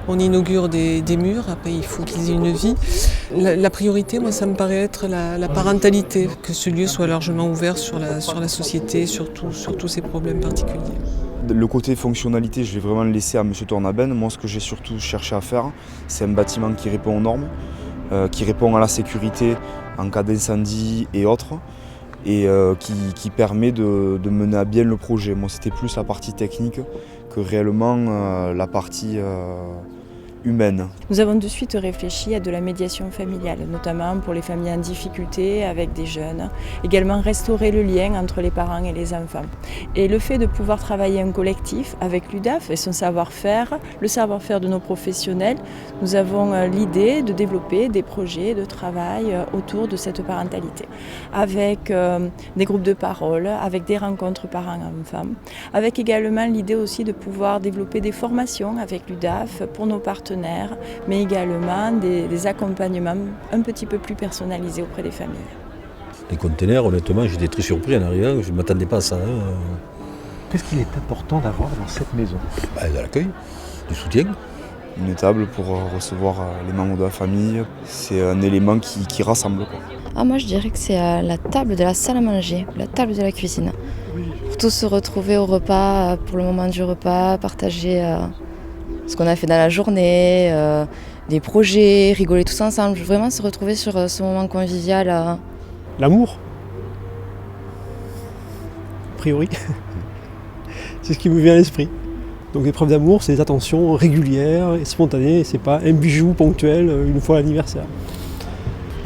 On inaugure des murs, après il faut qu'ils aient une vie. La priorité, moi, ça me paraît être la parentalité, que ce lieu soit largement ouvert sur la société, sur tous ces problèmes particuliers. Le côté fonctionnalité, je vais vraiment le laisser à M. Tornaben. Moi, ce que j'ai surtout cherché à faire, c'est un bâtiment qui répond aux normes, qui répond à la sécurité en cas d'incendie et autres, et qui permet de mener à bien le projet. Moi, c'était plus la partie technique que réellement la partie humaine. Nous avons de suite réfléchi à de la médiation familiale, notamment pour les familles en difficulté avec des jeunes. Également restaurer le lien entre les parents et les enfants. Et le fait de pouvoir travailler en collectif avec l'UDAF et son savoir-faire, le savoir-faire de nos professionnels, nous avons l'idée de développer des projets de travail autour de cette parentalité. Avec des groupes de parole, avec des rencontres parents-enfants, avec également l'idée aussi de pouvoir développer des formations avec l'UDAF pour nos partenaires, mais également des accompagnements un petit peu plus personnalisés auprès des familles. Les containers, honnêtement, j'étais très surpris en arrivant, je ne m'attendais pas à ça. Qu'est-ce qu'il est important d'avoir dans cette maison ? De l'accueil, du soutien. Une table pour recevoir les membres de la famille, c'est un élément qui rassemble, quoi. Moi je dirais que c'est la table de la salle à manger, la table de la cuisine. Pour tous se retrouver au repas, pour le moment du repas, partager ce qu'on a fait dans la journée, des projets, rigoler tous ensemble, vraiment se retrouver sur ce moment convivial. L'amour, a priori, c'est ce qui me vient à l'esprit. Donc des preuves d'amour, c'est des attentions régulières et spontanées, c'est pas un bijou ponctuel une fois à l'anniversaire.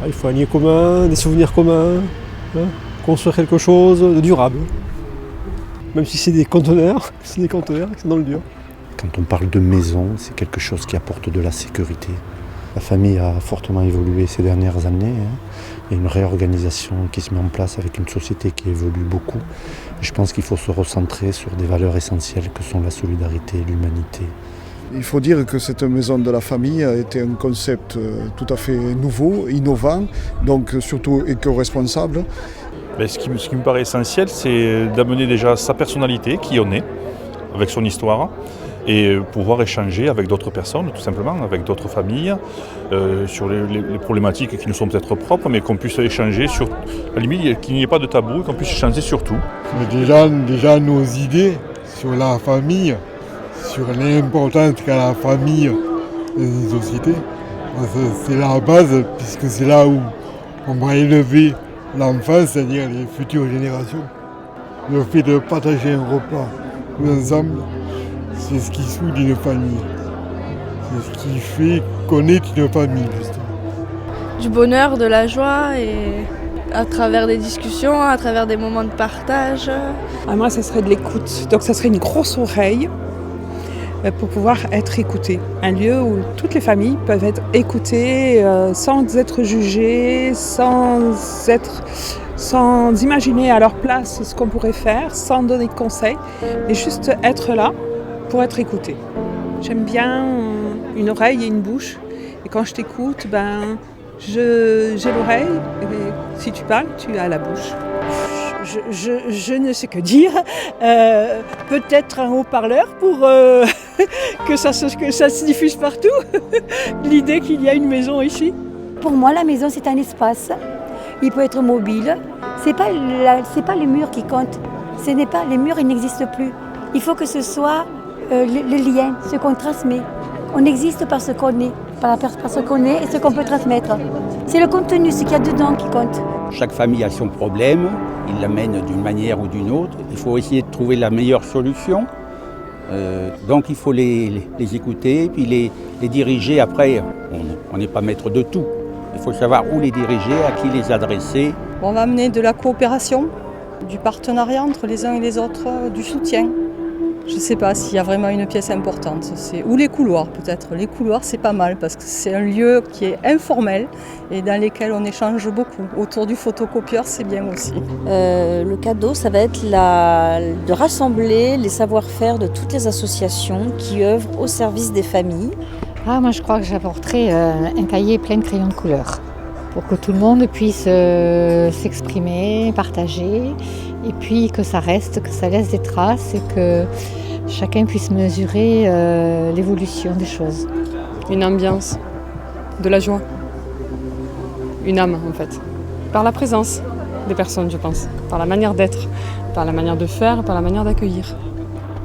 Il faut un lieu commun, des souvenirs communs, construire quelque chose de durable. Même si c'est des conteneurs, c'est des conteneurs qui sont dans le dur. Quand on parle de maison, c'est quelque chose qui apporte de la sécurité. La famille a fortement évolué ces dernières années. Il y a une réorganisation qui se met en place avec une société qui évolue beaucoup. Je pense qu'il faut se recentrer sur des valeurs essentielles que sont la solidarité et l'humanité. Il faut dire que cette maison de la famille a été un concept tout à fait nouveau, innovant, donc surtout éco-responsable. Ce qui me paraît essentiel, c'est d'amener déjà sa personnalité, qui on est, avec son histoire, et pouvoir échanger avec d'autres personnes, tout simplement, avec d'autres familles, sur les problématiques qui nous sont peut-être propres, mais qu'on puisse échanger sur, à la limite, qu'il n'y ait pas de tabou, qu'on puisse échanger sur tout. Mais déjà nos idées sur la famille, sur l'importance qu'a la famille dans une société, c'est la base, puisque c'est là où on va élever l'enfant, c'est-à-dire les futures générations. Le fait de partager un repas tous ensemble, c'est ce qui soude une famille. C'est ce qui fait qu'on est une famille, justement. Du bonheur, de la joie, et à travers des discussions, à travers des moments de partage. Moi, ça serait de l'écoute. Donc ça serait une grosse oreille pour pouvoir être écoutées. Un lieu où toutes les familles peuvent être écoutées sans être jugées, sans imaginer à leur place ce qu'on pourrait faire, sans donner de conseils, et juste être là pour être écouté. J'aime bien une oreille et une bouche, et quand je t'écoute, j'ai l'oreille, et si tu parles, tu as la bouche. Je ne sais que dire. Peut-être un haut-parleur pour que ça se diffuse partout. L'idée qu'il y a une maison ici. Pour moi, la maison, c'est un espace. Il peut être mobile. C'est pas les murs qui comptent. Les murs, ils n'existent plus. Il faut que ce soit le lien, ce qu'on transmet. On existe par ce qu'on est, par ce qu'on est et ce qu'on peut transmettre. C'est le contenu, ce qu'il y a dedans qui compte. Chaque famille a son problème, il l'amène d'une manière ou d'une autre. Il faut essayer de trouver la meilleure solution. Donc il faut les écouter, puis les diriger. Après, on n'est pas maître de tout. Il faut savoir où les diriger, à qui les adresser. On va amener de la coopération, du partenariat entre les uns et les autres, du soutien. Je ne sais pas s'il y a vraiment une pièce importante. Ou les couloirs peut-être. Les couloirs c'est pas mal parce que c'est un lieu qui est informel et dans lequel on échange beaucoup. Autour du photocopieur c'est bien aussi. Le cadeau ça va être de rassembler les savoir-faire de toutes les associations qui œuvrent au service des familles. Moi je crois que j'apporterai un cahier plein de crayons de couleur pour que tout le monde puisse s'exprimer, partager et puis que ça reste, que ça laisse des traces et que chacun puisse mesurer l'évolution des choses. Une ambiance, de la joie, une âme en fait. Par la présence des personnes, je pense, par la manière d'être, par la manière de faire, par la manière d'accueillir.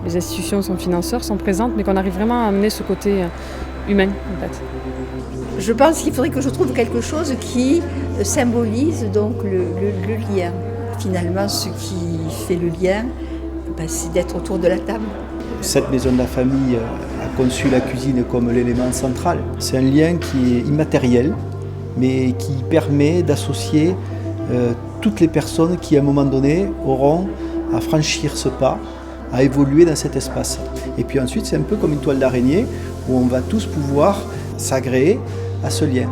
Les institutions sont financeurs, sont présentes, mais qu'on arrive vraiment à amener ce côté humain en fait. Je pense qu'il faudrait que je trouve quelque chose qui symbolise donc le lien. Finalement, ce qui fait le lien, c'est d'être autour de la table. Cette maison de la famille a conçu la cuisine comme l'élément central. C'est un lien qui est immatériel, mais qui permet d'associer toutes les personnes qui, à un moment donné, auront à franchir ce pas, à évoluer dans cet espace. Et puis ensuite, c'est un peu comme une toile d'araignée où on va tous pouvoir s'agréer à ce lien.